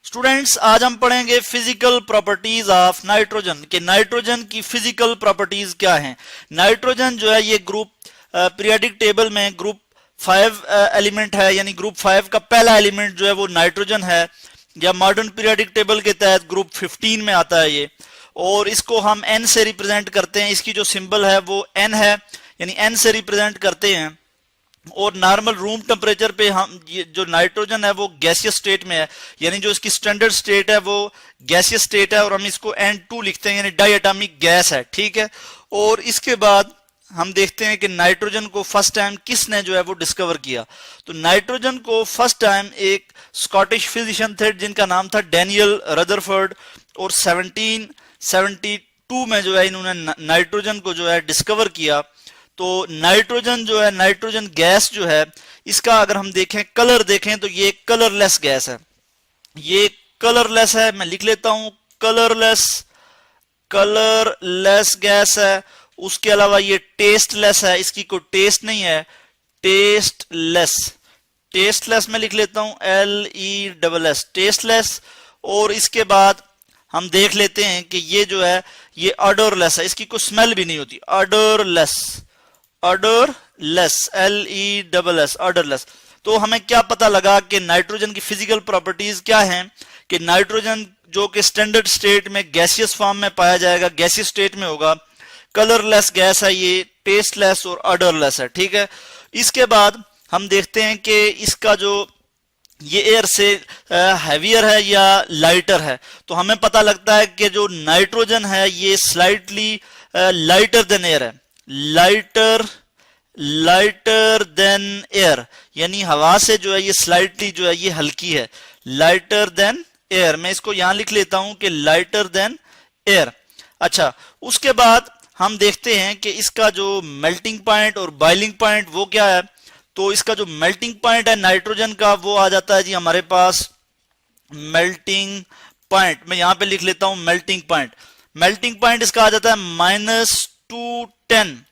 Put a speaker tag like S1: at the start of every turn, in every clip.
S1: Students, आज हम पढ़ेंगे फिजिकल प्रॉपर्टीज ऑफ नाइट्रोजन कि नाइट्रोजन की फिजिकल प्रॉपर्टीज क्या हैं। नाइट्रोजन जो है ये ग्रुप पीरियोडिक टेबल में ग्रुप 5 एलिमेंट है, यानी ग्रुप 5 का पहला एलिमेंट जो है वो नाइट्रोजन है, या मॉडर्न पीरियोडिक टेबल के तहत ग्रुप 15 में आता है ये। और इसको हम N से रिप्रेजेंट करते हैं, इसकी जो सिंबल है वो N है, यानी N से रिप्रेजेंट करते हैं। और नॉर्मल रूम टेम्परेचर पे हम ये जो नाइट्रोजन है वो गैसियस स्टेट में है, यानी जो इसकी स्टैंडर्ड स्टेट है वो गैसियस स्टेट है, और हम इसको N2 लिखते हैं, यानी डाई एटॉमिक गैस है, ठीक है। और इसके बाद हम देखते हैं कि नाइट्रोजन को फर्स्ट टाइम किसने जो है वो डिस्कवर किया। तो नाइट्रोजन को फर्स्ट टाइम एक स्कॉटिश फिजिशियन थे जिनका नाम था डैनियल रदरफोर्ड, और 1772 में जो है इन्होंने नाइट्रोजन को जो है डिस्कवर किया। तो नाइट्रोजन जो है, नाइट्रोजन गैस जो है, इसका अगर हम देखें कलर देखें तो ये कलरलेस गैस है, ये कलरलेस है। मैं लिख लेता हूं कलरलेस गैस है। उसके अलावा ये टेस्टलेस है, इसकी कोई टेस्ट नहीं है, टेस्टलेस मैं लिख लेता हूं LESS, टेस्टलेस। और इसके बाद हम देख लेते हैं कि ये जो है ये ऑडरलेस है, इसकी कोई स्मेल भी नहीं होती, ऑडरलेस LESS, ऑडरलेस। तो हमें क्या पता लगा कि नाइट्रोजन की फिजिकल प्रॉपर्टीज क्या हैं कि नाइट्रोजन जो कि स्टैंडर्ड स्टेट में गैसियस फॉर्म में पाया जाएगा, गैसियस स्टेट में होगा, कलरलेस गैस है ये, टेस्टलेस और ऑडरलेस है, ठीक है। इसके बाद हम देखते हैं कि इसका जो ये एयर से हैवियर है या लाइटर है। तो हमें पता लगता है कि जो नाइट्रोजन है ये स्लाइटली लाइटर देन एयर है, लाइटर देन एयर, यानी हवा से जो है ये स्लाइटली जो है ये हल्की है, लाइटर देन एयर। मैं इसको यहां लिख लेता हूं कि लाइटर देन एयर। अच्छा, उसके बाद हम देखते हैं कि इसका जो मेल्टिंग पॉइंट और बॉइलिंग पॉइंट वो क्या है। तो इसका जो मेल्टिंग पॉइंट है नाइट्रोजन का वो आ जाता है जी हमारे पास मेल्टिंग पॉइंट, मैं यहां पे लिख लेता हूं मेल्टिंग पॉइंट इसका आ जाता है -210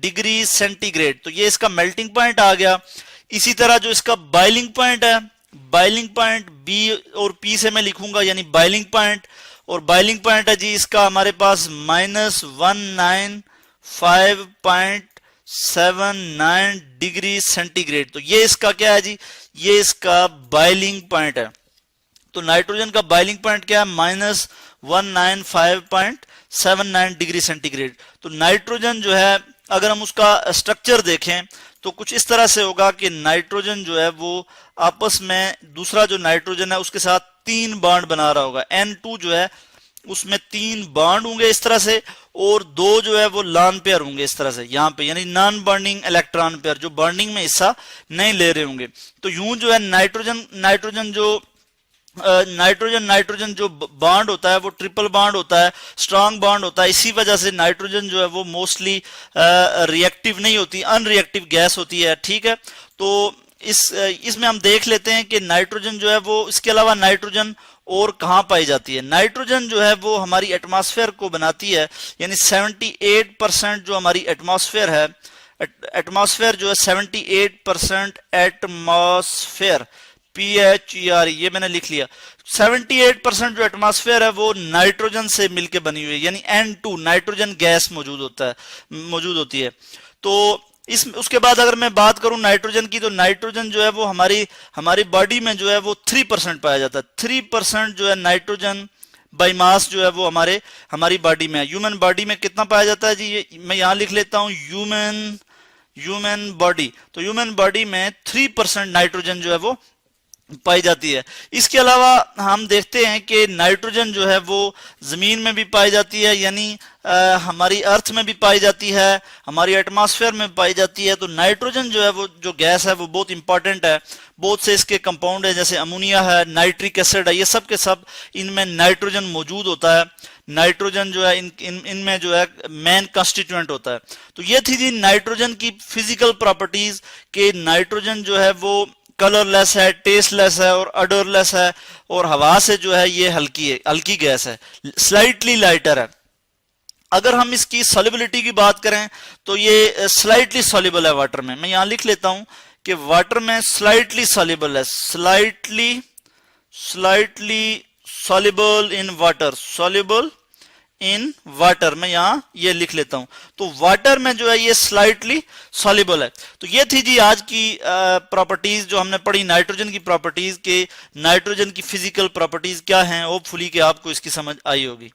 S1: डिग्री सेंटीग्रेड। तो ये इसका मेल्टिंग पॉइंट आ गया। इसी तरह जो इसका बॉइलिंग पॉइंट है, बॉइलिंग पॉइंट B और P से मैं लिखूंगा, यानी बॉइलिंग पॉइंट, और बॉइलिंग पॉइंट है जी इसका हमारे पास -195.79 डिग्री सेंटीग्रेड। तो ये इसका क्या है जी, ये इसका बॉइलिंग पॉइंट है। तो नाइट्रोजन का बॉइलिंग पॉइंट क्या है, -195.79 डिग्री सेंटीग्रेड। तो नाइट्रोजन जो है अगर हम उसका स्ट्रक्चर देखें तो कुछ इस तरह से होगा कि नाइट्रोजन जो है वो आपस में दूसरा जो नाइट्रोजन है उसके साथ 3 बॉन्ड बना रहा होगा। N2 जो है उसमें 3 बॉन्ड होंगे इस तरह से, और 2 जो है वो लॉन पेयर होंगे इस तरह से यहाँ पे, यानी नॉन बॉन्डिंग इलेक्ट्रॉन पेयर जो बॉन्डिंग में हिस्सा नहीं ले रहे होंगे। तो यूं जो है नाइट्रोजन जो बॉन्ड होता है वो ट्रिपल बॉन्ड होता है, स्ट्रांग बॉन्ड होता है। इसी वजह से नाइट्रोजन जो है वो मोस्टली रिएक्टिव नहीं होती, अनरिएक्टिव गैस होती है, ठीक है। तो इसमें हम देख लेते हैं कि नाइट्रोजन जो है वो, इसके अलावा नाइट्रोजन और कहां पाई जाती है। नाइट्रोजन जो है वो हमारी एटमॉस्फेयर को बनाती है, यानी 78% जो हमारी एटमॉस्फेयर है, एटमॉस्फेयर जो है 78% एटमॉस्फेयर, PHER, ये मैंने लिख लिया। 78% जो एटमॉस्फेयर है वो नाइट्रोजन से मिलकर बनी हुई है, यानी N2 नाइट्रोजन गैस मौजूद होती है। तो उसके बाद अगर मैं बात करूं नाइट्रोजन की, तो नाइट्रोजन जो है वो हमारी बॉडी में जो है वो 3% पाया जाता है। 3% जो है नाइट्रोजन बाई मास जो है वो हमारी बॉडी में है। ह्यूमन बॉडी में कितना पाया जाता है जी, ये मैं यहां लिख लेता हूं ह्यूमन बॉडी। तो ह्यूमन बॉडी में 3% नाइट्रोजन जो है वो पाई जाती है। इसके अलावा हम देखते हैं कि नाइट्रोजन जो है वो जमीन में भी पाई जाती है, यानी हमारी अर्थ में भी पाई जाती है, हमारी एटमॉस्फेयर में पाई जाती है। तो नाइट्रोजन जो है वो जो गैस है वो बहुत इंपॉर्टेंट है। बहुत से इसके कंपाउंड है, जैसे अमोनिया है, नाइट्रिक एसिड है, ये सब के सब इनमें नाइट्रोजन मौजूद होता है। नाइट्रोजन जो है इनमें जो है मेन कंस्टिट्यूएंट होता है। तो ये थी जी नाइट्रोजन की फिजिकल प्रॉपर्टीज के नाइट्रोजन जो है वो कलरलेस है, टेस्टलेस है और ऑडरलेस है, और हवा से जो है ये हल्की गैस है, स्लाइटली लाइटर है। अगर हम इसकी सॉल्युबिलिटी की बात करें तो ये स्लाइटली सॉल्युबल है वाटर में। मैं यहां लिख लेता हूं कि वाटर में स्लाइटली सॉल्युबल है, slightly soluble in water, soluble in water, मैं यहां ये लिख लेता हूं। तो वाटर में जो है ये स्लाइटली सॉल्युबल है। तो ये थी जी आज की प्रॉपर्टीज जो हमने पढ़ी नाइट्रोजन की प्रॉपर्टीज के, नाइट्रोजन की फिजिकल प्रॉपर्टीज क्या हैं। होपफुली कि आपको इसकी समझ आई होगी।